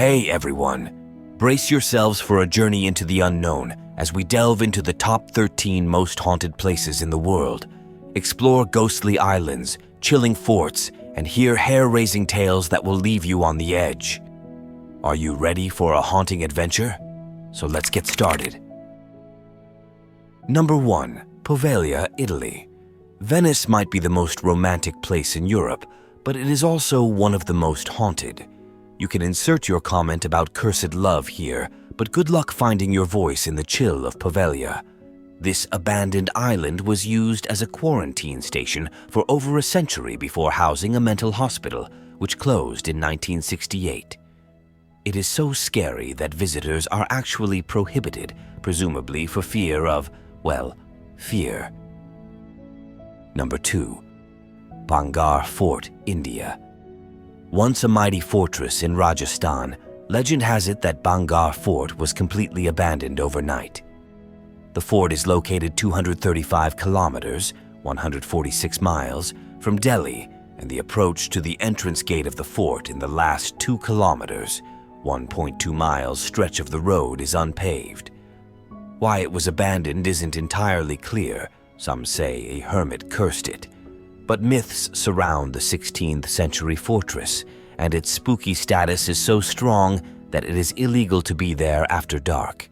Hey everyone! Brace yourselves for a journey into the unknown as we delve into the top 13 most haunted places in the world, explore ghostly islands, chilling forts, and hear hair-raising tales that will leave you on the edge. Are you ready for a haunting adventure? So let's get started. Number 1. Poveglia, Italy. Venice might be the most romantic place in Europe, but it is also one of the most haunted. You can insert your comment about cursed love here, but good luck finding your voice in the chill of Poveglia. This abandoned island was used as a quarantine station for over a century before housing a mental hospital, which closed in 1968. It is so scary that visitors are actually prohibited, presumably for fear of, well, fear. Number 2. Bangar Fort, India. Once a mighty fortress in Rajasthan, legend has it that Bangar Fort was completely abandoned overnight. The fort is located 235 kilometers, 146 miles, from Delhi, and the approach to the entrance gate of the fort in the last 2 kilometers, 1.2 miles stretch of the road is unpaved. Why it was abandoned isn't entirely clear. Some say a hermit cursed it. But myths surround the 16th century fortress, and its spooky status is so strong that it is illegal to be there after dark.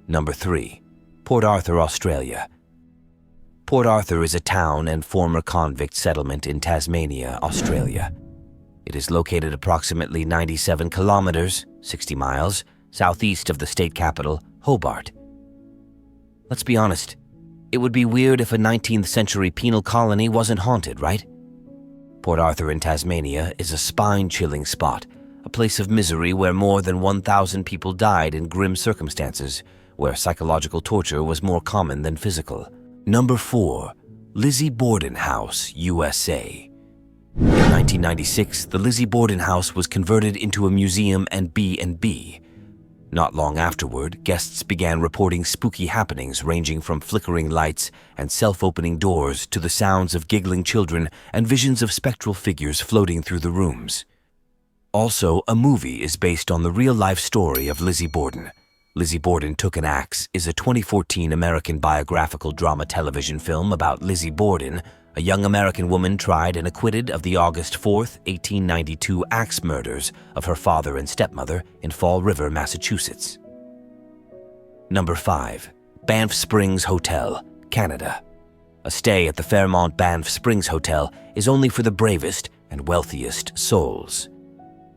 Number 3. Port Arthur, Australia. Port Arthur is a town and former convict settlement in Tasmania, Australia. It is located approximately 97 kilometers, 60 miles, southeast of the state capital, Hobart. Let's be honest. It would be weird if a 19th century penal colony wasn't haunted, right? Port Arthur in Tasmania is a spine-chilling spot, a place of misery where more than 1,000 people died in grim circumstances, where psychological torture was more common than physical. Number 4. Lizzie Borden House, USA. In 1996, the Lizzie Borden House was converted into a museum and B&B. Not long afterward, guests began reporting spooky happenings ranging from flickering lights and self-opening doors to the sounds of giggling children and visions of spectral figures floating through the rooms. Also, a movie is based on the real-life story of Lizzie Borden. Lizzie Borden Took an Axe is a 2014 American biographical drama television film about Lizzie Borden, a young American woman tried and acquitted of the August 4, 1892 axe murders of her father and stepmother in Fall River, Massachusetts. Number 5. Banff Springs Hotel, Canada. A stay at the Fairmont Banff Springs Hotel is only for the bravest and wealthiest souls.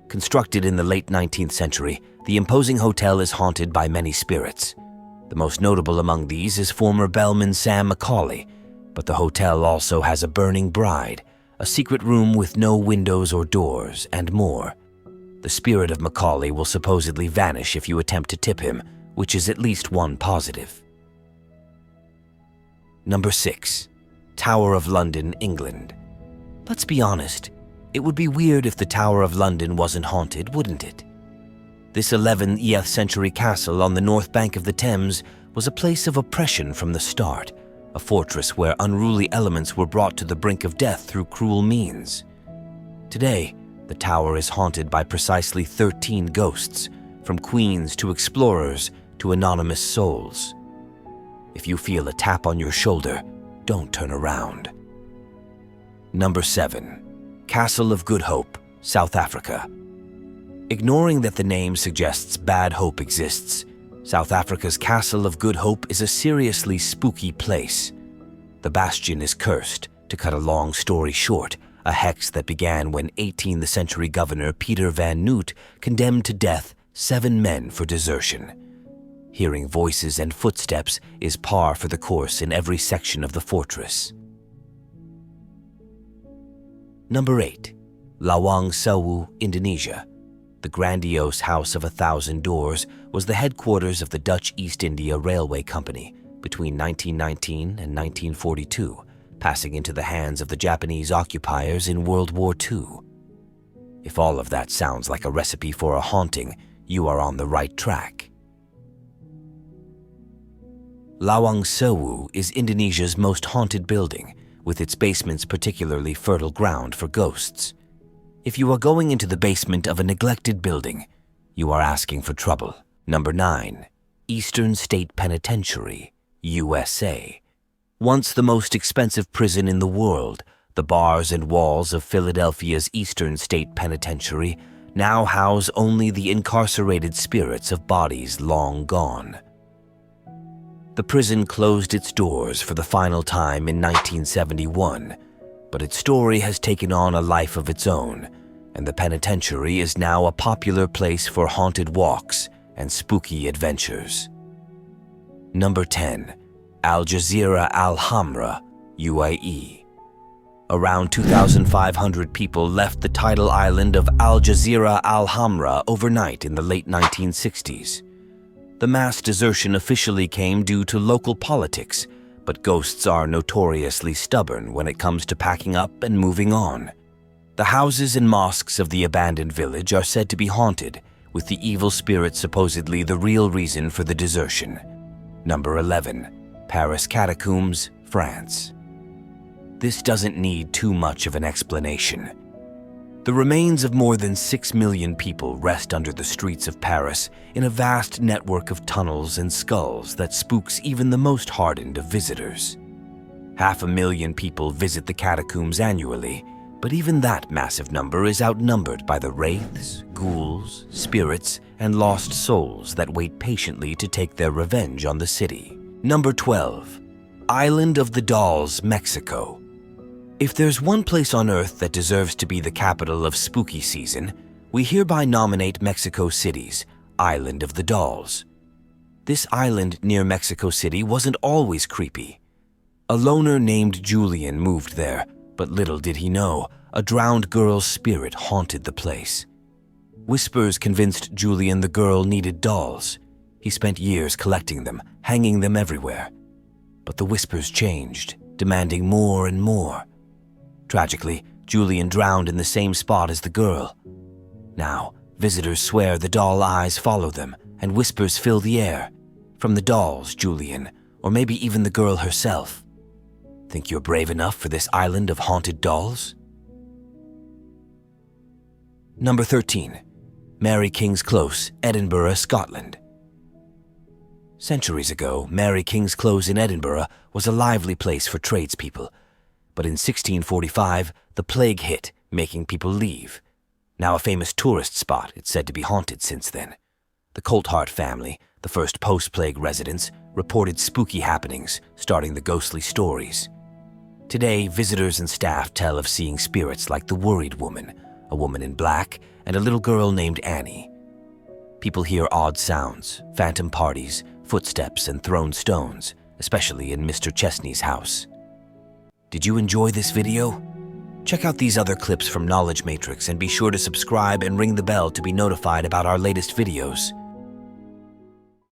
Constructed in the late 19th century, the imposing hotel is haunted by many spirits. The most notable among these is former bellman Sam Macaulay, but the hotel also has a burning bride, a secret room with no windows or doors, and more. The spirit of Macaulay will supposedly vanish if you attempt to tip him, which is at least one positive. Number 6. Tower of London, England. Let's be honest, it would be weird if the Tower of London wasn't haunted, wouldn't it? This 11th century castle on the north bank of the Thames was a place of oppression from the start, a fortress where unruly elements were brought to the brink of death through cruel means. Today, the tower is haunted by precisely 13 ghosts, from queens to explorers to anonymous souls. If you feel a tap on your shoulder, don't turn around. Number 7. Castle of Good Hope, South Africa. Ignoring that the name suggests bad hope exists, South Africa's Castle of Good Hope is a seriously spooky place. The bastion is cursed. To cut a long story short, a hex that began when 18th century governor Peter van Noot condemned to death 7 men for desertion. Hearing voices and footsteps is par for the course in every section of the fortress. Number 8. Lawang Sewu, Indonesia. The grandiose House of 1,000 Doors was the headquarters of the Dutch East India Railway Company between 1919 and 1942, passing into the hands of the Japanese occupiers in World War II. If all of that sounds like a recipe for a haunting, you are on the right track. Lawang Sewu is Indonesia's most haunted building, with its basements particularly fertile ground for ghosts. If you are going into the basement of a neglected building, You are asking for trouble. Number 9. Eastern State Penitentiary, USA. Once the most expensive prison in the world, the bars and walls of Philadelphia's Eastern State Penitentiary now house only the incarcerated spirits of bodies long gone. The prison closed its doors for the final time in 1971, but its story has taken on a life of its own, and the penitentiary is now a popular place for haunted walks and spooky adventures. Number 10. Al Jazeera Al Hamra, UAE. Around 2,500 people left the tidal island of Al Jazeera Al Hamra overnight in the late 1960s. The mass desertion officially came due to local politics, but ghosts are notoriously stubborn when it comes to packing up and moving on. The houses and mosques of the abandoned village are said to be haunted, with the evil spirit supposedly the real reason for the desertion. Number 11. Paris Catacombs, France. This doesn't need too much of an explanation. The remains of more than 6 million people rest under the streets of Paris in a vast network of tunnels and skulls that spooks even the most hardened of visitors. 500,000 people visit the catacombs annually, but even that massive number is outnumbered by the wraiths, ghouls, spirits, and lost souls that wait patiently to take their revenge on the city. Number 12. Island of the Dolls, Mexico. If there's one place on Earth that deserves to be the capital of spooky season, we hereby nominate Mexico City's Island of the Dolls. This island near Mexico City wasn't always creepy. A loner named Julian moved there, but little did he know, a drowned girl's spirit haunted the place. Whispers convinced Julian the girl needed dolls. He spent years collecting them, hanging them everywhere. But the whispers changed, demanding more and more. Tragically, Julian drowned in the same spot as the girl. Now, visitors swear the doll eyes follow them, and whispers fill the air. From the dolls, Julian, or maybe even the girl herself. Think you're brave enough for this island of haunted dolls? Number 13. Mary King's Close, Edinburgh, Scotland. Centuries ago, Mary King's Close in Edinburgh was a lively place for tradespeople. But in 1645, the plague hit, making people leave. Now a famous tourist spot, it's said to be haunted since then. The Colthart family, the first post-plague residents, reported spooky happenings, starting the ghostly stories. Today, visitors and staff tell of seeing spirits like the Worried Woman, a woman in black, and a little girl named Annie. People hear odd sounds, phantom parties, footsteps, and thrown stones, especially in Mr. Chesney's house. Did you enjoy this video? Check out these other clips from Knowledge Matrix and be sure to subscribe and ring the bell to be notified about our latest videos.